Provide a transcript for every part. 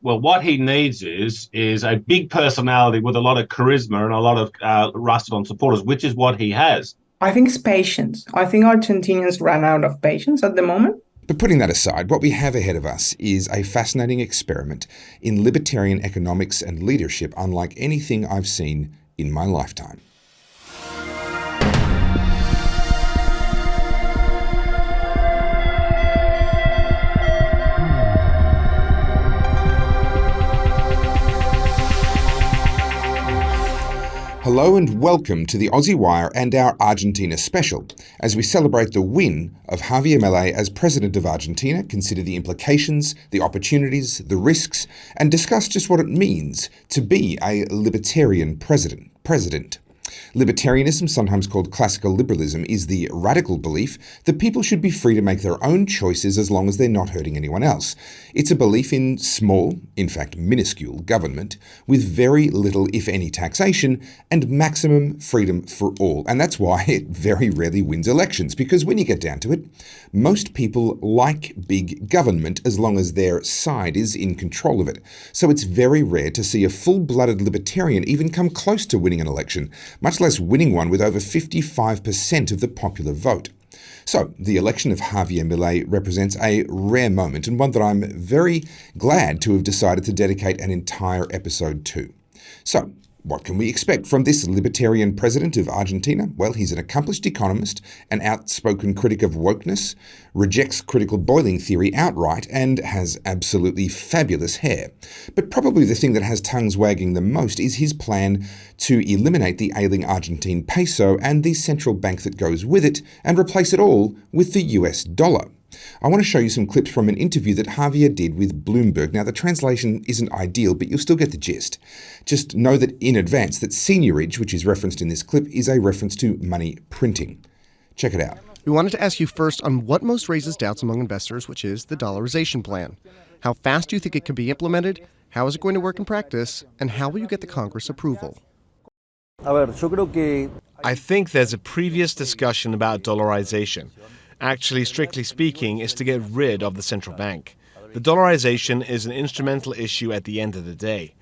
Well, what he needs is a big personality with a lot of charisma and a lot of rusted on supporters, which is what he has. I think it's patience. I think Argentinians ran out of patience at the moment. But putting that aside, what we have ahead of us is a fascinating experiment in libertarian economics and leadership unlike anything I've seen in my lifetime. Hello and welcome to the Aussie Wire and our Argentina special, as we celebrate the win of Javier Mille as President of Argentina, consider the implications, the opportunities, the risks, and discuss just what it means to be a libertarian president. Libertarianism, sometimes called classical liberalism, is the radical belief that people should be free to make their own choices as long as they're not hurting anyone else. It's a belief in small, in fact minuscule, government with very little, if any, taxation and maximum freedom for all. And that's why it very rarely wins elections, because when you get down to it, most people like big government as long as their side is in control of it. So it's very rare to see a full-blooded libertarian even come close to winning an election, much less winning one with over 55% of the popular vote. So, the election of Javier Mille represents a rare moment and one that I'm very glad to have decided to dedicate an entire episode to. So, what can we expect from this libertarian president of Argentina? Well, he's an accomplished economist, an outspoken critic of wokeness, rejects critical boiling theory outright, and has absolutely fabulous hair. But probably the thing that has tongues wagging the most is his plan to eliminate the ailing Argentine peso and the central bank that goes with it, and replace it all with the US dollar. I want to show you some clips from an interview that Javier did with Bloomberg. Now, the translation isn't ideal, but you'll still get the gist. Just know that in advance that seigniorage, which is referenced in this clip, is a reference to money printing. Check it out. We wanted to ask you first on what most raises doubts among investors, which is the dollarization plan. How fast do you think it can be implemented? How is it going to work in practice? And how will you get the Congress approval? I think there's a previous discussion about dollarization. Actually, strictly speaking, is to get rid of the central bank. The dollarization is an instrumental issue at the end of the day.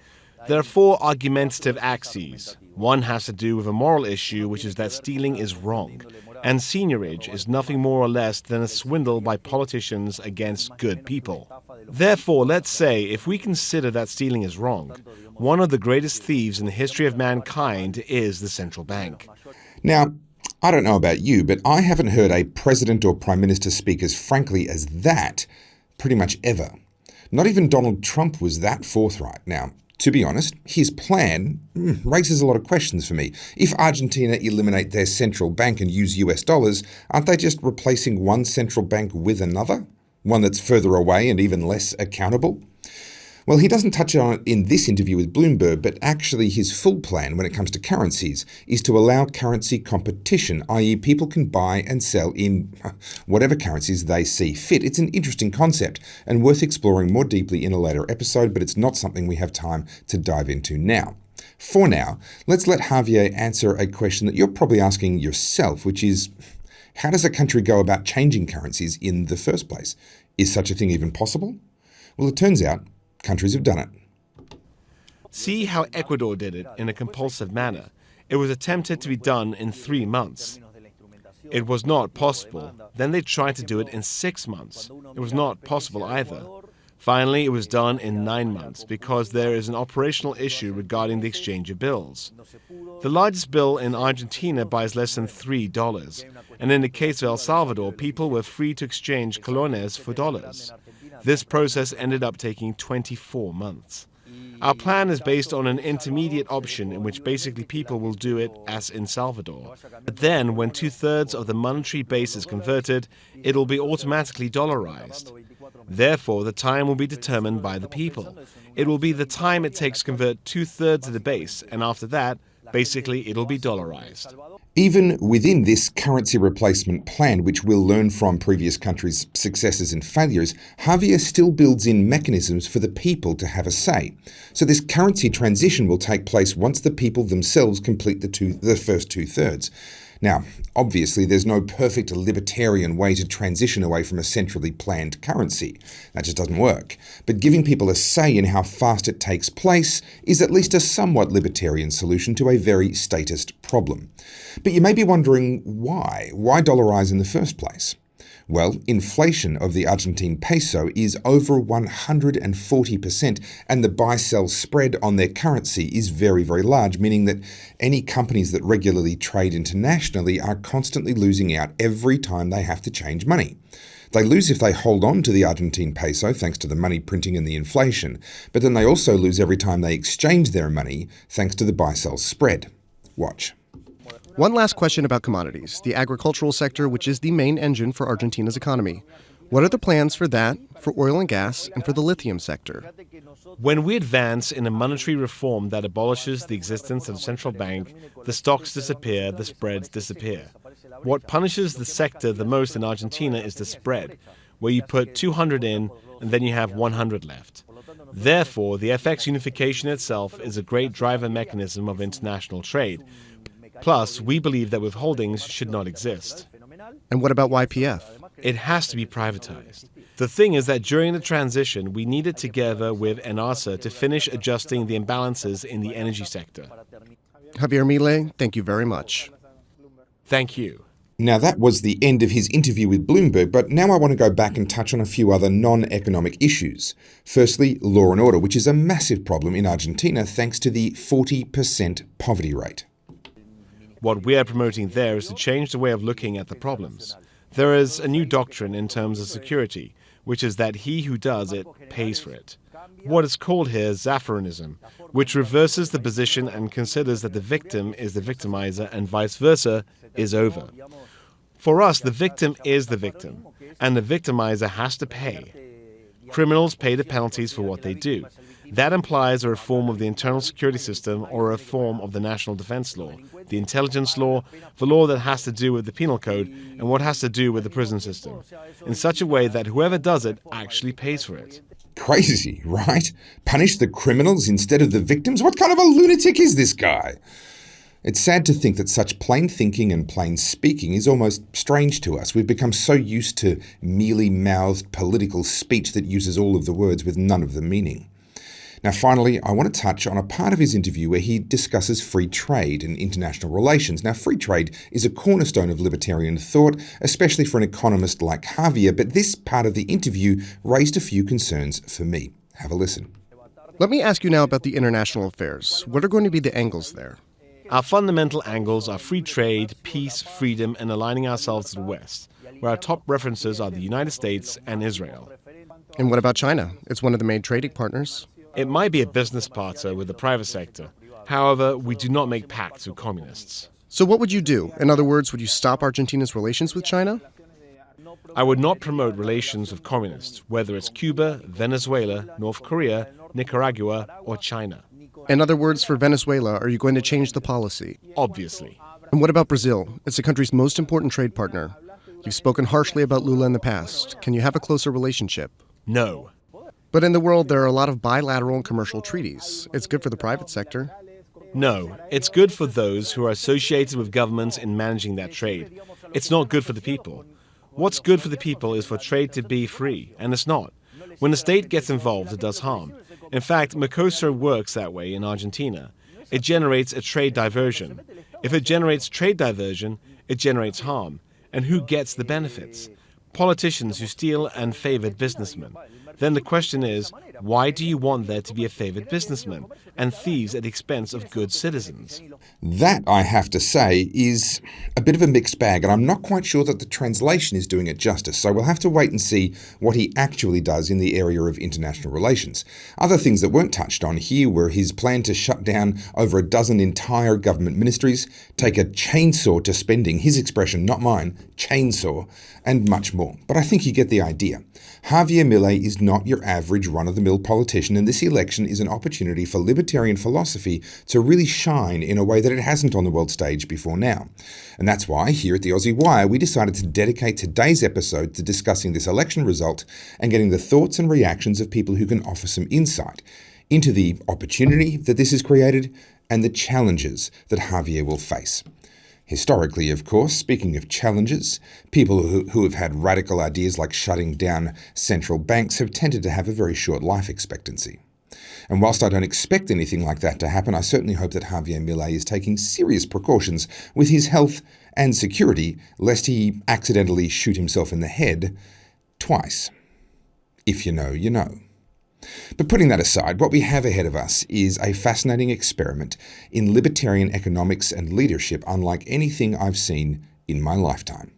There are four argumentative axes. One has to do with a moral issue, which is that stealing is wrong. And seigniorage is nothing more or less than a swindle by politicians against good people. Therefore, let's say, if we consider that stealing is wrong, one of the greatest thieves in the history of mankind is the central bank. Now, I don't know about you, but I haven't heard a president or prime minister speak as frankly as that pretty much ever. Not even Donald Trump was that forthright. Now, to be honest, his plan raises a lot of questions for me. If Argentina eliminate their central bank and use US dollars, aren't they just replacing one central bank with another? One that's further away and even less accountable? Well, he doesn't touch on it in this interview with Bloomberg, but actually his full plan when it comes to currencies is to allow currency competition, i.e. people can buy and sell in whatever currencies they see fit. It's an interesting concept and worth exploring more deeply in a later episode, but it's not something we have time to dive into now. For now, let's let Javier answer a question that you're probably asking yourself, which is, how does a country go about changing currencies in the first place? Is such a thing even possible? Well, it turns out countries have done it. See how Ecuador did it in a compulsive manner. It was attempted to be done in 3 months. It was not possible. Then they tried to do it in 6 months. It was not possible either. Finally, it was done in 9 months because there is an operational issue regarding the exchange of bills. The largest bill in Argentina buys less than $3. And in the case of El Salvador, people were free to exchange colones for dollars. This process ended up taking 24 months. Our plan is based on an intermediate option in which basically people will do it as in Salvador. But then, when 2/3 of the monetary base is converted, it'll be automatically dollarized. Therefore, the time will be determined by the people. It will be the time it takes to convert 2/3 of the base, and after that, basically it'll be dollarized. Even within this currency replacement plan, which we'll learn from previous countries' successes and failures, Javier still builds in mechanisms for the people to have a say. So this currency transition will take place once the people themselves complete the first 2/3. Now, obviously, there's no perfect libertarian way to transition away from a centrally planned currency. That just doesn't work. But giving people a say in how fast it takes place is at least a somewhat libertarian solution to a very statist problem. But you may be wondering why? Why dollarize in the first place? Well, inflation of the Argentine peso is over 140%, and the buy-sell spread on their currency is very, very large, meaning that any companies that regularly trade internationally are constantly losing out every time they have to change money. They lose if they hold on to the Argentine peso thanks to the money printing and the inflation, but then they also lose every time they exchange their money thanks to the buy-sell spread. Watch. One last question about commodities, the agricultural sector, which is the main engine for Argentina's economy. What are the plans for that, for oil and gas, and for the lithium sector? When we advance in a monetary reform that abolishes the existence of a central bank, the stocks disappear, the spreads disappear. What punishes the sector the most in Argentina is the spread, where you put 200 in and then you have 100 left. Therefore, the FX unification itself is a great driver mechanism of international trade. Plus, we believe that withholdings should not exist. And what about YPF? It has to be privatized. The thing is that during the transition, we needed together with ENARSA to finish adjusting the imbalances in the energy sector. Javier Mille, thank you very much. Thank you. Now that was the end of his interview with Bloomberg, but now I want to go back and touch on a few other non-economic issues. Firstly, law and order, which is a massive problem in Argentina thanks to the 40% poverty rate. What we are promoting there is to change the way of looking at the problems. There is a new doctrine in terms of security, which is that he who does it pays for it. What is called here Zaffarianism, which reverses the position and considers that the victim is the victimizer and vice versa, is over. For us, the victim is the victim, and the victimizer has to pay. Criminals pay the penalties for what they do. That implies a reform of the internal security system or a reform of the national defense law, the intelligence law, the law that has to do with the penal code, and what has to do with the prison system, in such a way that whoever does it actually pays for it. Crazy, right? Punish the criminals instead of the victims? What kind of a lunatic is this guy? It's sad to think that such plain thinking and plain speaking is almost strange to us. We've become so used to mealy-mouthed political speech that uses all of the words with none of the meaning. Now, finally, I want to touch on a part of his interview where he discusses free trade and international relations. Now, free trade is a cornerstone of libertarian thought, especially for an economist like Javier, but this part of the interview raised a few concerns for me. Have a listen. Let me ask you now about the international affairs. What are going to be the angles there? Our fundamental angles are free trade, peace, freedom, and aligning ourselves to the West, where our top references are the United States and Israel. And what about China? It's one of the main trading partners. It might be a business partner with the private sector. However, we do not make pacts with communists. So what would you do? In other words, would you stop Argentina's relations with China? I would not promote relations with communists, whether it's Cuba, Venezuela, North Korea, Nicaragua, or China. In other words, for Venezuela, are you going to change the policy? Obviously. And what about Brazil? It's the country's most important trade partner. You've spoken harshly about Lula in the past. Can you have a closer relationship? No. But in the world, there are a lot of bilateral and commercial treaties. It's good for the private sector. No, it's good for those who are associated with governments in managing that trade. It's not good for the people. What's good for the people is for trade to be free, and it's not. When the state gets involved, it does harm. In fact, Mercosur works that way in Argentina. It generates a trade diversion. If it generates trade diversion, it generates harm. And who gets the benefits? Politicians who steal and favored businessmen. Then the question is, why do you want there to be a favored businessman and thieves at the expense of good citizens? That, I have to say, is a bit of a mixed bag, and I'm not quite sure that the translation is doing it justice, so we'll have to wait and see what he actually does in the area of international relations. Other things that weren't touched on here were his plan to shut down over a dozen entire government ministries, take a chainsaw to spending, his expression, not mine, chainsaw, and much more. But I think you get the idea. Javier Mille is not your average run-of-the-mill politician, and this election is an opportunity for libertarian philosophy to really shine in a way that it hasn't on the world stage before now. And that's why, here at the Aussie Wire, we decided to dedicate today's episode to discussing this election result and getting the thoughts and reactions of people who can offer some insight into the opportunity that this has created and the challenges that Javier will face. Historically, of course, speaking of challenges, people who have had radical ideas like shutting down central banks have tended to have a very short life expectancy. And whilst I don't expect anything like that to happen, I certainly hope that Javier Mille is taking serious precautions with his health and security, lest he accidentally shoot himself in the head twice. If you know, you know. But putting that aside, what we have ahead of us is a fascinating experiment in libertarian economics and leadership unlike anything I've seen in my lifetime.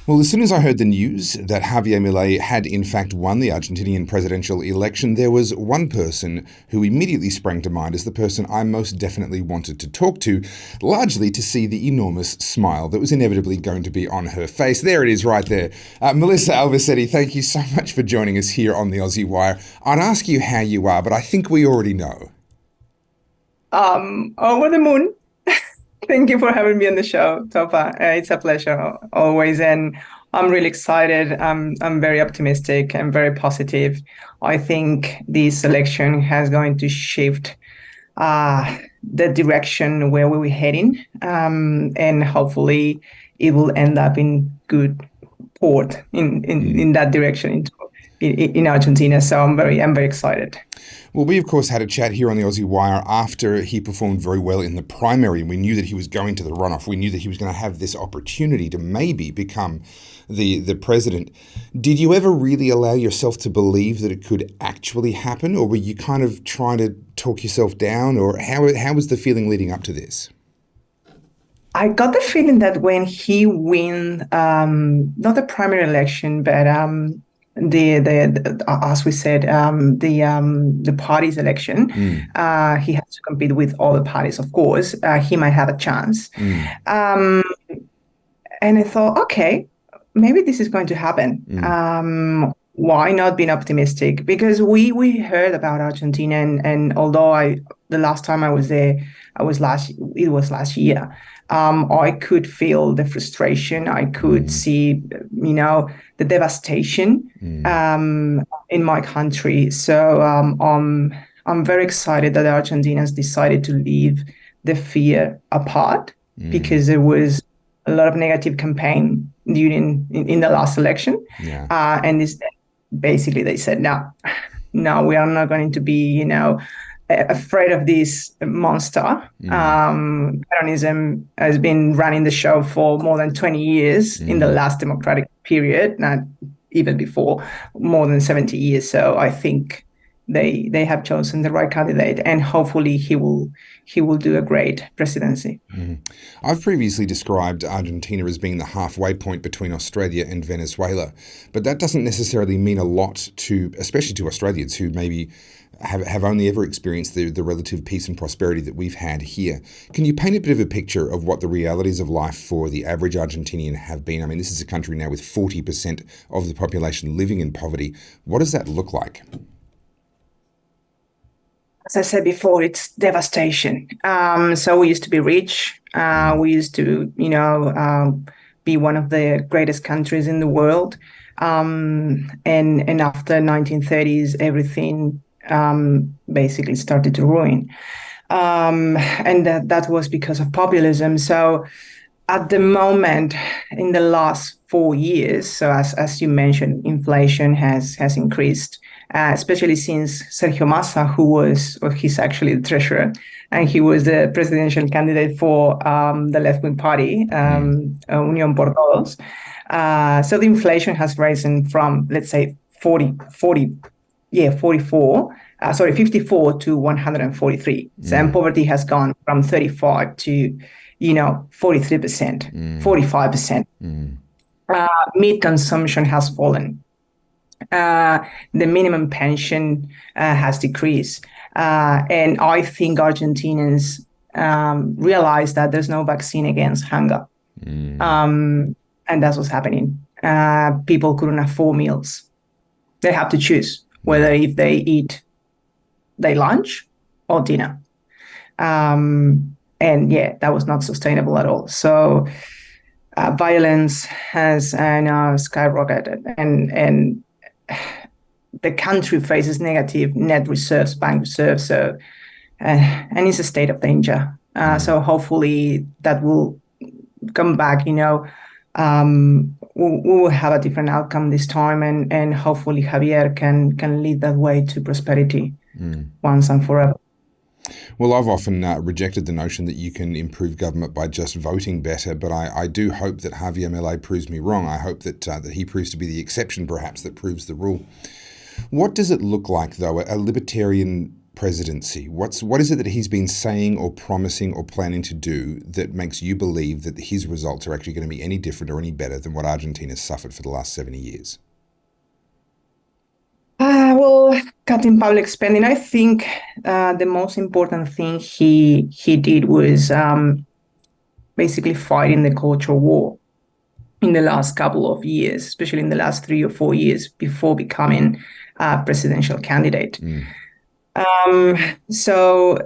Well, as soon as I heard the news that Javier Mille had in fact won the Argentinian presidential election, there was one person who immediately sprang to mind as the person I most definitely wanted to talk to, largely to see the enormous smile that was inevitably going to be on her face. There it is right there. Melissa Albasetti, thank you so much for joining us here on the Aussie Wire. I'd ask you how you are, but I think we already know. Over the moon. Thank you for having me on the show, Topher. It's a pleasure always, and I'm really excited. I'm very optimistic and very positive. I think this election has going to shift the direction where we were heading, and hopefully it will end up in good port in that direction in Argentina. So I'm very excited. Well, we, of course, had a chat here on the Aussie Wire after he performed very well in the primary, and we knew that he was going to the runoff. We knew that he was going to have this opportunity to maybe become the president. Did you ever really allow yourself to believe that it could actually happen, or were you kind of trying to talk yourself down, or how was the feeling leading up to this? I got the feeling that when he win, not the primary election, but the as we said, the party's election, he has to compete with all the parties. Of course, he might have a chance. And I thought, okay, maybe this is going to happen. Why not being optimistic? Because we heard about Argentina, and although the last time I was there, it was last year. I could feel the frustration. I could see, the devastation in my country. So I'm very excited that the Argentinians decided to leave the fear apart, because there was a lot of negative campaign in the last election. And basically they said, no, we are not going to be, afraid of this monster. Peronism has been running the show for more than 20 years in the last democratic period, not even before, more than 70 years. So I think they have chosen the right candidate, and hopefully he will do a great presidency. I've previously described Argentina as being the halfway point between Australia and Venezuela, but that doesn't necessarily mean a lot especially to Australians who maybe have only ever experienced the relative peace and prosperity that we've had here. Can you paint a bit of a picture of what the realities of life for the average Argentinian have been? I mean, this is a country now with 40% of the population living in poverty. What does that look like? As I said before, it's devastation. So we used to be rich. We used to, be one of the greatest countries in the world. And after 1930s, everything basically started to ruin. And that was because of populism. So at the moment, in the last 4 years, so as you mentioned, inflation has increased, especially since Sergio Massa, he's actually the treasurer, and he was the presidential candidate for the left-wing party, Unión por Todos. So the inflation has risen from, let's say, 54 to 143. So and poverty has gone from 35 to, 43%, 45%. Meat consumption has fallen. The minimum pension has decreased. And I think Argentinians realize that there's no vaccine against hunger. And that's what's happening. People couldn't afford meals. They have to choose whether if they eat their lunch or dinner. And that was not sustainable at all. So violence has skyrocketed, and the country faces negative net reserves, bank reserves, so and it's a state of danger. So hopefully that will come back, we will have a different outcome this time, and hopefully Javier can lead that way to prosperity once and forever. Well, I've often rejected the notion that you can improve government by just voting better, but I do hope that Javier Mille proves me wrong. I hope that he proves to be the exception, perhaps, that proves the rule. What does it look like, though, a libertarian presidency? What is it that he's been saying or promising or planning to do that makes you believe that his results are actually going to be any different or any better than what Argentina has suffered for the last 70 years? Well, cutting public spending. I think the most important thing he did was basically fighting the cultural war in the last couple of years, especially in the last 3 or 4 years before becoming a presidential candidate. So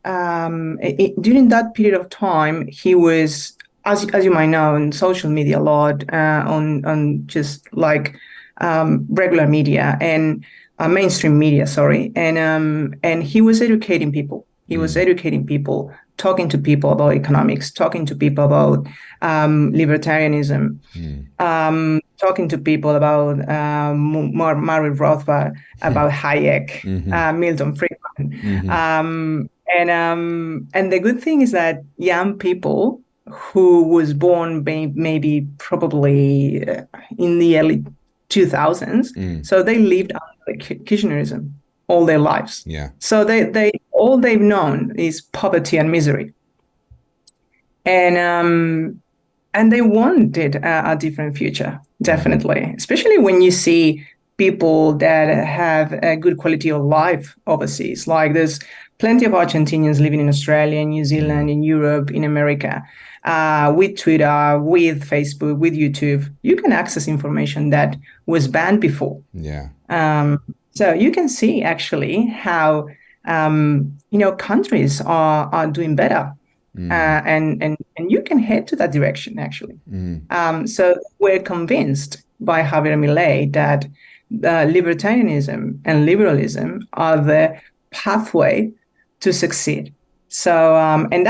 during that period of time, he was, as you might know, on social media a lot, on just like regular media and mainstream media, and he was educating people. He was educating people, talking to people about economics, talking to people about libertarianism, talking to people about Murray Rothbard, about Hayek, Milton Friedman. And the good thing is that young people who was born maybe probably in the early 2000s, so they lived under Kirchnerism all their lives. Yeah. So they all they've known is poverty and misery, and they wanted a different future, definitely. Especially when you see people that have a good quality of life overseas. Like there's plenty of Argentinians living in Australia, New Zealand, in Europe, in America, with Twitter, with Facebook, with YouTube. You can access information that was banned before. Yeah. So you can see actually how countries are doing better, and you can head to that direction actually. So we're convinced by Javier Milei that libertarianism and liberalism are the pathway to succeed. So and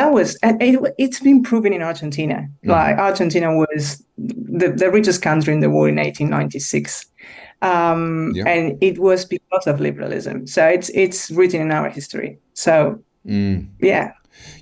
it's been proven in Argentina. Like Argentina was the richest country in the world in 1896. And it was because of liberalism. So it's written in our history. So, yeah.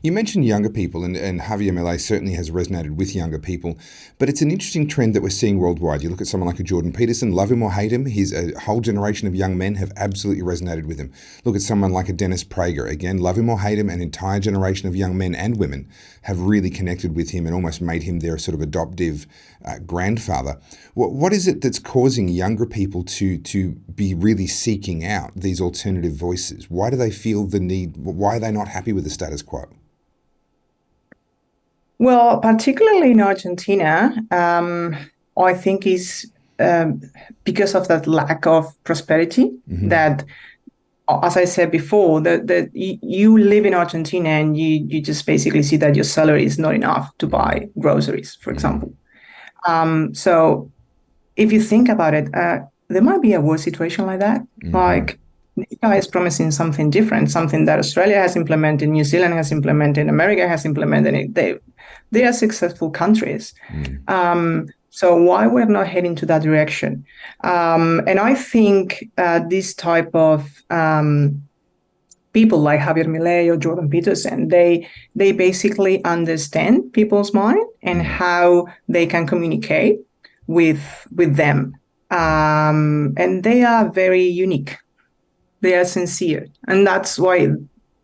You mentioned younger people, and Javier Milei certainly has resonated with younger people, but it's an interesting trend that we're seeing worldwide. You look at someone like a Jordan Peterson, love him or hate him, a whole generation of young men have absolutely resonated with him. Look at someone like a Dennis Prager, again, love him or hate him, an entire generation of young men and women have really connected with him and almost made him their sort of adoptive grandfather. What is it that's causing younger people to be really seeking out these alternative voices? Why do they feel the need? Why are they not happy with the status quo? Well, particularly in Argentina, I think is because of that lack of prosperity that, as I said before, that you live in Argentina and you just basically see that your salary is not enough to buy groceries, for example. So if you think about it, there might be a worse situation like that. Like this guy is promising something different, something that Australia has implemented, New Zealand has implemented, America has implemented. They are successful countries. So why we're not heading to that direction? And I think this type of people like Javier Milei or Jordan Peterson, they basically understand people's mind and how they can communicate with them. And they are very unique. They are sincere. And that's why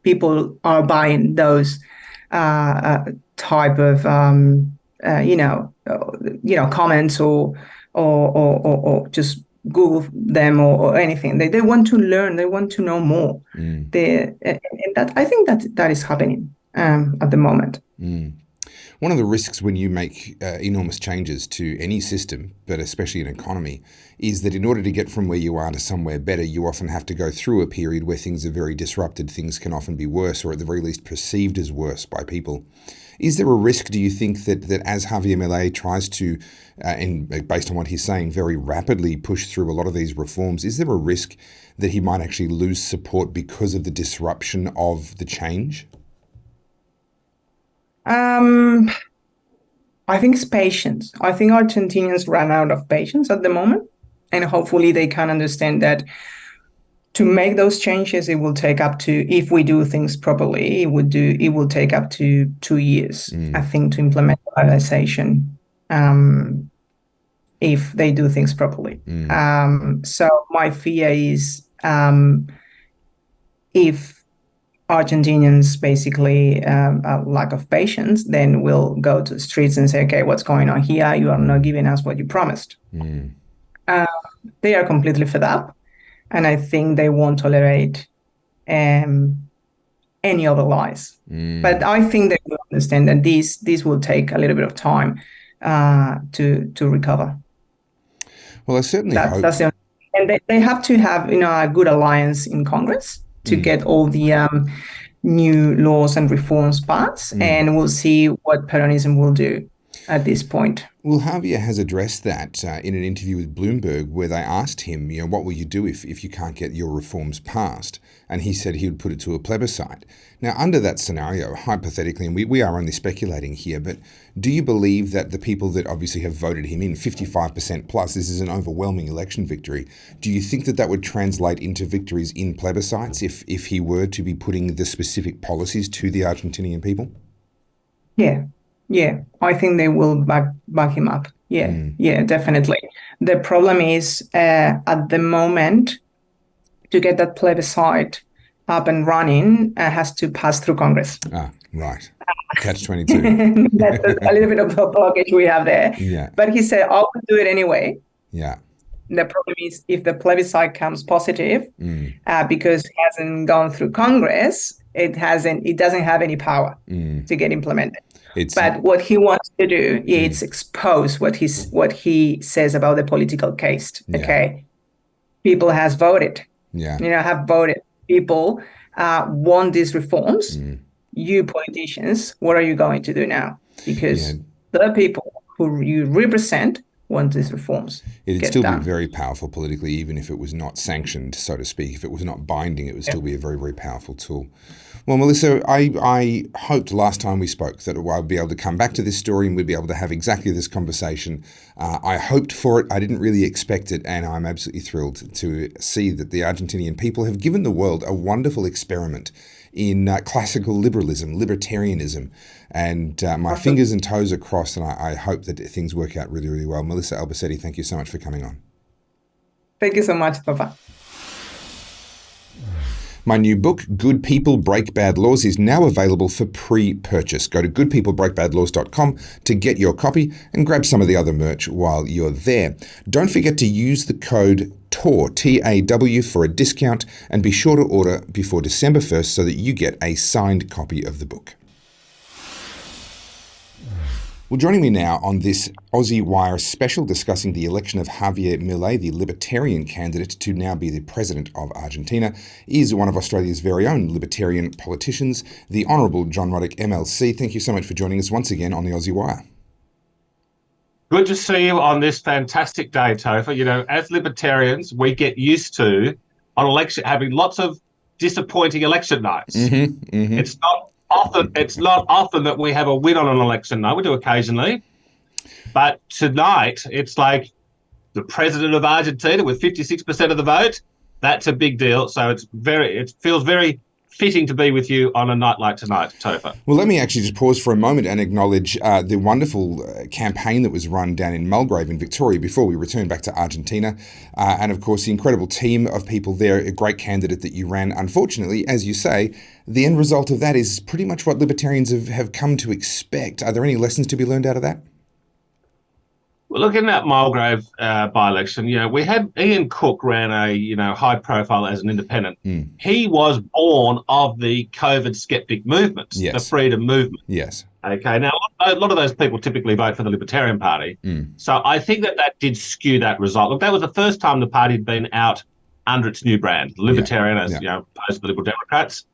people are buying those type of comments or just Google them or anything. They want to learn. They want to know more. And that I think that is happening at the moment. One of the risks when you make enormous changes to any system, but especially an economy, is that in order to get from where you are to somewhere better, you often have to go through a period where things are very disrupted. Things can often be worse, or at the very least perceived as worse by people. Is there a risk, do you think, that as Javier Milei tries to, and based on what he's saying, very rapidly push through a lot of these reforms, is there a risk that he might actually lose support because of the disruption of the change? Um, I think it's patience. I think Argentinians ran out of patience at the moment, and hopefully they can understand that to make those changes, it will take up to, if we do things properly, it will take up to 2 years, I think, to implement polarization, if they do things properly. So my fear is, if Argentinians basically a lack of patience, then we'll go to the streets and say, okay, what's going on here? You are not giving us what you promised. They are completely fed up, and I think they won't tolerate any other lies. But I think they will understand that this will take a little bit of time to recover. Well, I certainly hope. That's the, and they have to have a good alliance in Congress to get all the new laws and reforms passed, and we'll see what Peronism will do at this point. Well, Javier has addressed that in an interview with Bloomberg, where they asked him, what will you do if you can't get your reforms passed? And he said he would put it to a plebiscite. Now, under that scenario, hypothetically, and we are only speculating here, but do you believe that the people that obviously have voted him in, 55% plus, this is an overwhelming election victory, do you think that that would translate into victories in plebiscites if he were to be putting the specific policies to the Argentinian people? Yeah, I think they will back him up. Yeah, definitely. The problem is, at the moment, to get that plebiscite up and running, has to pass through Congress. Ah, right. Catch-22. That's a little bit of a blockage we have there. Yeah. But he said, I will do it anyway. Yeah. The problem is, if the plebiscite comes positive, because it hasn't gone through Congress, it doesn't have any power to get implemented. But what he wants to do is expose what he says about the political case. Okay, people have voted. Have voted. People want these reforms. You politicians, what are you going to do now? Because the people who you represent want these reforms. It'd still be very powerful politically, even if it was not sanctioned, so to speak. If it was not binding, it would still be a very, very powerful tool. Well, Melissa, I hoped last time we spoke that I'd be able to come back to this story and we'd be able to have exactly this conversation. I hoped for it. I didn't really expect it, and I'm absolutely thrilled to see that the Argentinian people have given the world a wonderful experiment in classical liberalism, libertarianism, and my fingers and toes are crossed, and I hope that things work out really, really well. Melissa Albasetti, thank you so much for coming on. Thank you so much, Topher. My new book, Good People Break Bad Laws, is now available for pre-purchase. Go to goodpeoplebreakbadlaws.com to get your copy and grab some of the other merch while you're there. Don't forget to use the code TAW, T-A-W, for a discount, and be sure to order before December 1st so that you get a signed copy of the book. Well, joining me now on this Aussie Wire special discussing the election of Javier Mille, the Libertarian candidate to now be the President of Argentina, is one of Australia's very own Libertarian politicians, the Honourable John Ruddick MLC. Thank you so much for joining us once again on the Aussie Wire. Good to see you on this fantastic day, Topher. As Libertarians, we get used to, on election, having lots of disappointing election nights. It's not often that we have a win on an election night. We do occasionally. But tonight, it's like the President of Argentina with 56% of the vote. That's a big deal. So it feels very fitting to be with you on a night like tonight, Topher. Well, let me actually just pause for a moment and acknowledge the wonderful campaign that was run down in Mulgrave in Victoria before we returned back to Argentina. And of course, the incredible team of people there, a great candidate that you ran. Unfortunately, as you say, the end result of that is pretty much what Libertarians have come to expect. Are there any lessons to be learned out of that? Well, look, in that Mulgrave by-election, we had Ian Cook ran a, high profile as an independent. He was born of the COVID skeptic movement, the freedom movement. Yes. Okay, now a lot of those people typically vote for the Libertarian Party. So I think that did skew that result. Look, that was the first time the party had been out under its new brand, Libertarian, as opposed to the Liberal Democrats.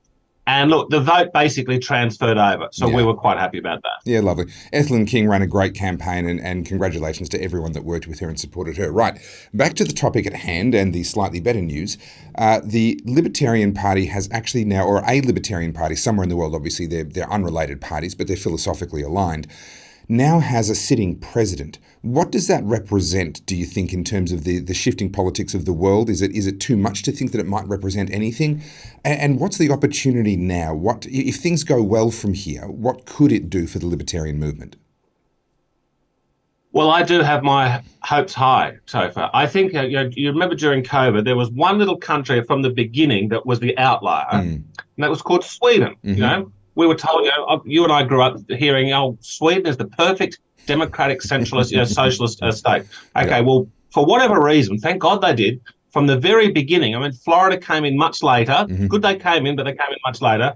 And look, the vote basically transferred over. So we Yeah. were quite happy about that. Yeah, lovely. Ethelyn King ran a great campaign, and congratulations to everyone that worked with her and supported her. Right, back to the topic at hand and the slightly better news. The Libertarian Party has actually now, or a Libertarian Party somewhere in the world, obviously they're unrelated parties, but they're philosophically aligned, now has a sitting president. What does that represent, do you think, in terms of the shifting politics of the world? Is it too much to think that it might represent anything? And what's the opportunity now? What, if things go well from here, what could it do for the libertarian movement? Well, I do have my hopes high, Topher. I think you remember during COVID, there was one little country from the beginning that was the outlier, and that was called Sweden. Mm-hmm. You know, we were told, you and I grew up hearing, Sweden is the perfect democratic centralist, socialist state. Okay, Yeah. well, for whatever reason, thank God they did. From the very beginning, I mean, Florida came in much later. Good they came in, but they came in much later.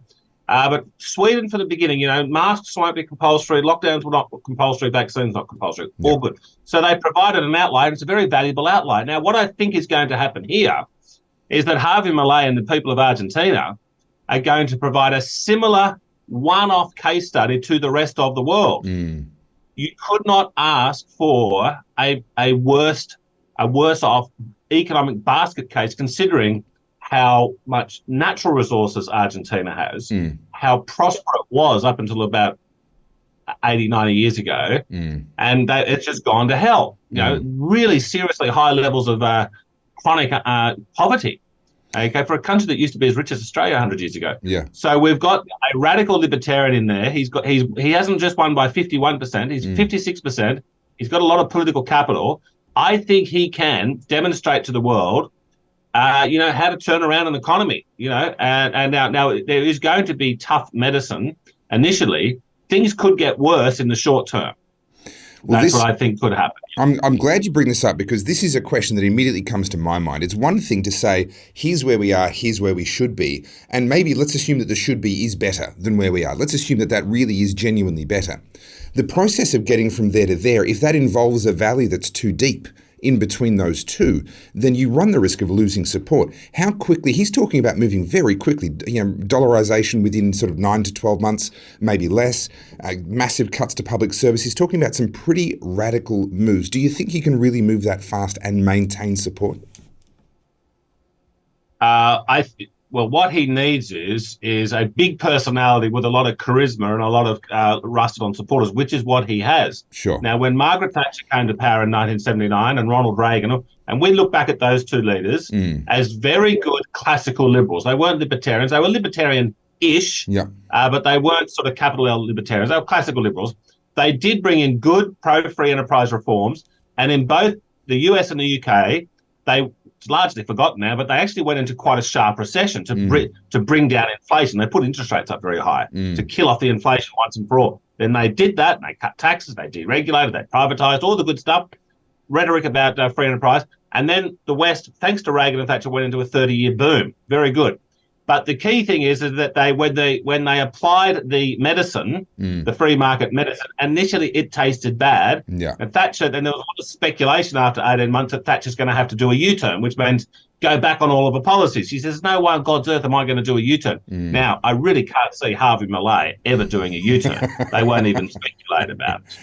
But Sweden, from the beginning, masks won't be compulsory, lockdowns were not compulsory, vaccines not compulsory, all good. So they provided an outlier, and it's a very valuable outlier. Now, what I think is going to happen here is that Javier Mille and the people of Argentina are going to provide a similar one-off case study to the rest of the world. You could not ask for a worse off economic basket case, considering how much natural resources Argentina has, how prosperous it was up until about 80, 90 years ago, and it's just gone to hell. Really seriously high levels of chronic poverty. Okay, for a country that used to be as rich as Australia 100 years ago. Yeah. So we've got a radical libertarian in there. He hasn't just won by 51%. He's 56%. He's got a lot of political capital. I think he can demonstrate to the world, how to turn around an economy. And now there is going to be tough medicine initially. Things could get worse in the short term. Well, That's what I think could happen. I'm glad you bring this up, because this is a question that immediately comes to my mind. It's one thing to say, here's where we are, here's where we should be, and maybe let's assume that the should be is better than where we are. Let's assume that really is genuinely better. The process of getting from there to there, if that involves a valley that's too deep in between those two, then you run the risk of losing support. How quickly, he's talking about moving very quickly, dollarization within sort of 9 to 12 months, maybe less, massive cuts to public service. He's talking about some pretty radical moves. Do you think he can really move that fast and maintain support? Well, what he needs is a big personality with a lot of charisma and a lot of rusted on supporters, which is what he has. Sure. Now, when Margaret Thatcher came to power in 1979 and Ronald Reagan, and we look back at those two leaders as very good classical liberals. They weren't libertarians. They were libertarian-ish, but they weren't sort of capital L libertarians. They were classical liberals. They did bring in good pro-free enterprise reforms, and in both the US and the UK, it's largely forgotten now, but they actually went into quite a sharp recession to bring down inflation. They put interest rates up very high to kill off the inflation once and for all. Then they did that, and they cut taxes, they deregulated, they privatized, all the good stuff, rhetoric about free enterprise. And then the West, thanks to Reagan and Thatcher, went into a 30-year boom. Very good. But the key thing is that when they applied the medicine, the free market medicine, initially it tasted bad. Yeah. And Thatcher, then there was a lot of speculation after 18 months that Thatcher's going to have to do a U-turn, which means go back on all of her policies. She says, no way on God's earth am I going to do a U-turn. Now, I really can't see Javier Mille ever doing a U-turn. They won't even speculate about it.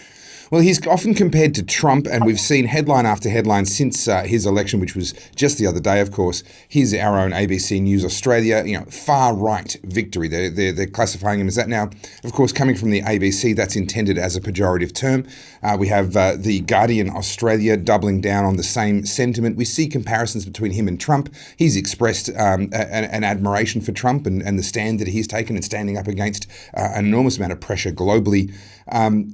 Well, he's often compared to Trump, and we've seen headline after headline since his election, which was just the other day, of course. Here's our own ABC News Australia, far-right victory. They're classifying him as that now. Of course, coming from the ABC, that's intended as a pejorative term. We have the Guardian Australia doubling down on the same sentiment. We see comparisons between him and Trump. He's expressed an admiration for Trump and the stand that he's taken and standing up against an enormous amount of pressure globally.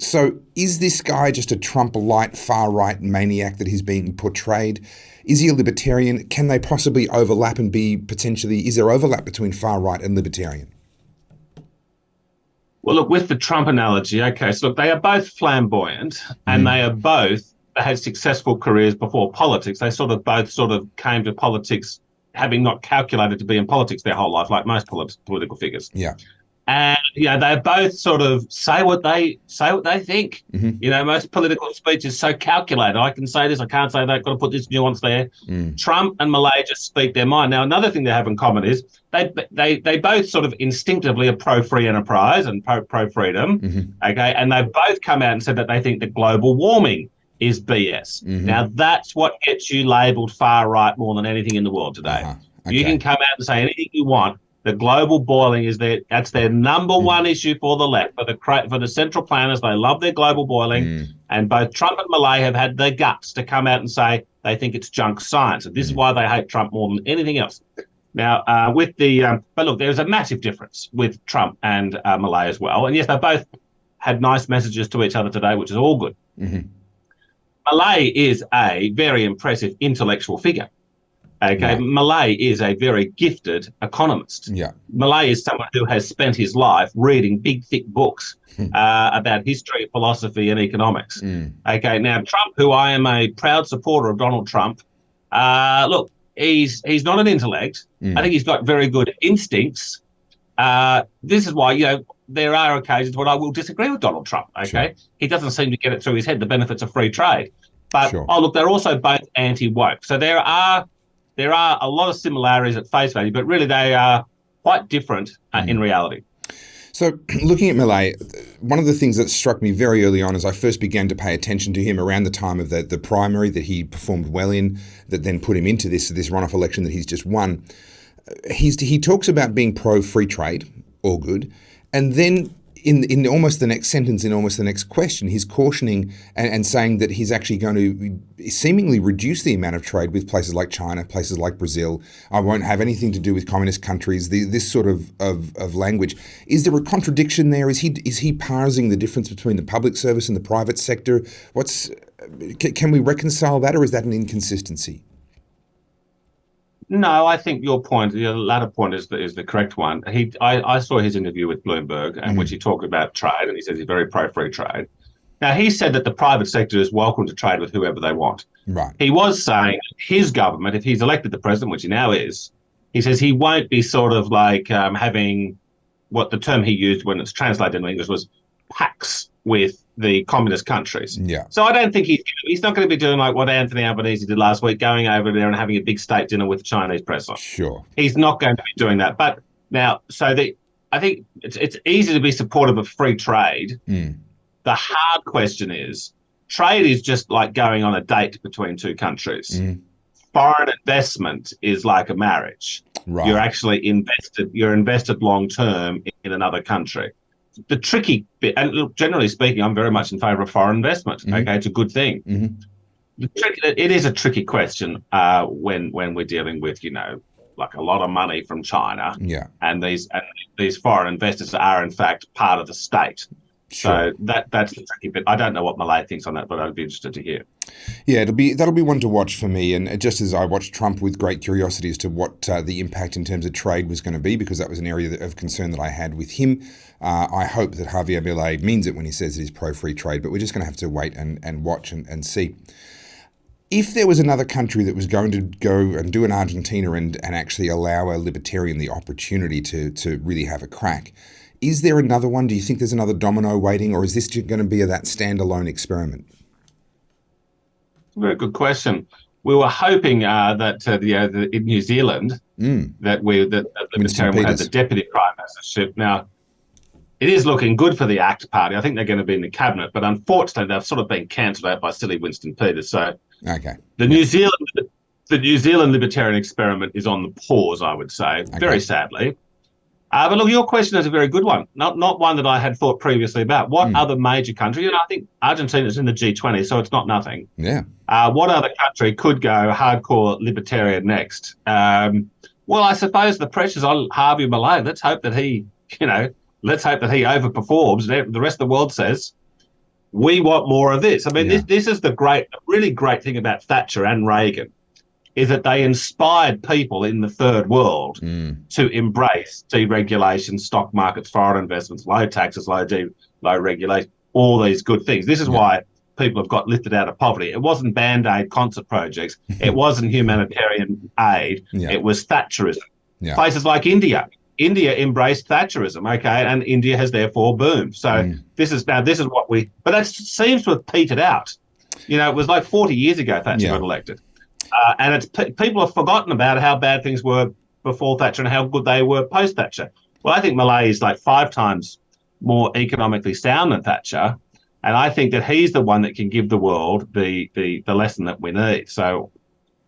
So is this guy just a Trump-light, far-right maniac that he's being portrayed? Is he a libertarian? Can they possibly overlap and be potentially, is there overlap between far-right and libertarian? Well, look, with the Trump analogy, okay, so look, they are both flamboyant and they are both had successful careers before politics. They both came to politics having not calculated to be in politics their whole life, like most political figures. Yeah. And they both sort of say what they think. Most political speech is so calculated. I can say this, I can't say that. Got to put this nuance there. Trump and Mille just speak their mind. Now, another thing they have in common is they both sort of instinctively are pro free enterprise and pro freedom. Okay, and they've both come out and said that they think that global warming is BS. Now, that's what gets you labelled far right more than anything in the world today. Okay. You can come out and say anything you want. The global boiling that's their number one issue for the left. For the central planners, they love their global boiling. And both Trump and Mille have had the guts to come out and say they think it's junk science. And this is why they hate Trump more than anything else. Now, but look, there's a massive difference with Trump and Mille as well. And yes, they both had nice messages to each other today, which is all good. Mille is a very impressive intellectual figure. Okay, Mille is a very gifted economist. Mille is someone who has spent his life reading big, thick books about history, philosophy, and economics. Okay, now Trump, who I am a proud supporter of Donald Trump, look, he's not an intellect. I think he's got very good instincts. This is why, there are occasions when I will disagree with Donald Trump, okay? He doesn't seem to get it through his head, the benefits of free trade. But, look, they're also both anti-woke. So there are a lot of similarities at face value, but really they are quite different in reality. So looking at Mille, one of the things that struck me very early on as I first began to pay attention to him around the time of the primary that he performed well in, that then put him into this runoff election that he's just won, he talks about being pro-free trade, all good, and then in almost the next sentence, in almost the next question, he's cautioning and saying that he's actually going to seemingly reduce the amount of trade with places like China, places like Brazil. I won't have anything to do with communist countries. This sort of language. Is there a contradiction there? Is he parsing the difference between the public service and the private sector? Can we reconcile that, or is that an inconsistency? No, I think your latter point is the correct one. I saw his interview with Bloomberg, in which he talked about trade, and he says he's very pro-free trade. Now, he said that the private sector is welcome to trade with whoever they want. Right. He was saying his government, if he's elected the president, which he now is, he says he won't be sort of like having what the term he used when it's translated into English was pacts with the communist countries. Yeah. So I don't think he's not going to be doing like what Anthony Albanese did last week, going over there and having a big state dinner with the Chinese president. Sure. He's not going to be doing that. But now, I think it's easy to be supportive of free trade. The hard question is, trade is just like going on a date between two countries. Foreign investment is like a marriage. Right. You're actually invested long term in another country. The tricky bit, and look, generally speaking, I'm very much in favour of foreign investment. Okay, it's a good thing. It is a tricky question when we're dealing with, like a lot of money from China. Yeah. And these foreign investors are in fact part of the state. Sure. So that's the tricky bit. I don't know what Mille thinks on that, but I'd be interested to hear. Yeah, that'll be one to watch for me. And just as I watched Trump with great curiosity as to what the impact in terms of trade was going to be, because that was an area of concern that I had with him. I hope that Javier Mille means it when he says that he's pro-free trade, but we're just going to have to wait and watch and see. If there was another country that was going to go and do an Argentina and actually allow a libertarian the opportunity to really have a crack, is there another one? Do you think there's another domino waiting, or is this going to be that standalone experiment? Very good question. We were hoping that in New Zealand that Libertarian would have the deputy prime ministership. Now, it is looking good for the ACT party. I think they're going to be in the cabinet, but unfortunately, they've sort of been cancelled out by silly Winston Peters. So, the New Zealand Libertarian experiment is on the pause, I would say, very sadly. But look, your question is a very good one. Not one that I had thought previously about. What other major country? I think Argentina is in the G20, so it's not nothing. Yeah. What other country could go hardcore libertarian next? Well, I suppose the pressure's on Javier Mille. Let's hope that he overperforms. The rest of the world says, we want more of this. I mean, this is the really great thing about Thatcher and Reagan, is that they inspired people in the third world to embrace deregulation, stock markets, foreign investments, low taxes, low regulation, all these good things. This is why people have got lifted out of poverty. It wasn't Band-Aid concert projects. It wasn't humanitarian aid. It was Thatcherism. Places like India India embraced Thatcherism, okay, and India has therefore boomed. So this is what but that seems to have petered out. It was like 40 years ago Thatcher got elected. And people have forgotten about how bad things were before Thatcher and how good they were post-Thatcher. Well, I think Milei is like 5 times more economically sound than Thatcher, and I think that he's the one that can give the world the lesson that we need. So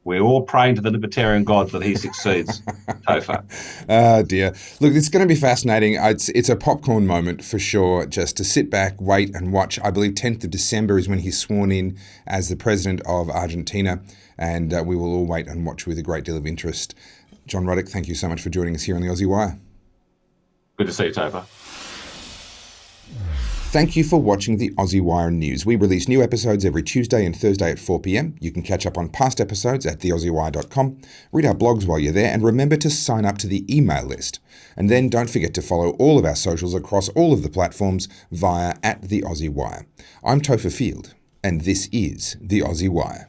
we're all praying to the Libertarian gods that he succeeds, Topher. Oh, dear. Look, it's going to be fascinating. It's a popcorn moment for sure, just to sit back, wait and watch. I believe 10th of December is when he's sworn in as the President of Argentina, and we will all wait and watch with a great deal of interest. John Ruddick, thank you so much for joining us here on the Aussie Wire. Good to see you, Topher. Thank you for watching the Aussie Wire News. We release new episodes every Tuesday and Thursday at 4 p.m. You can catch up on past episodes at theaussiewire.com, read our blogs while you're there, and remember to sign up to the email list. And then don't forget to follow all of our socials across all of the platforms via @the Aussie Wire. I'm Topher Field, and this is the Aussie Wire.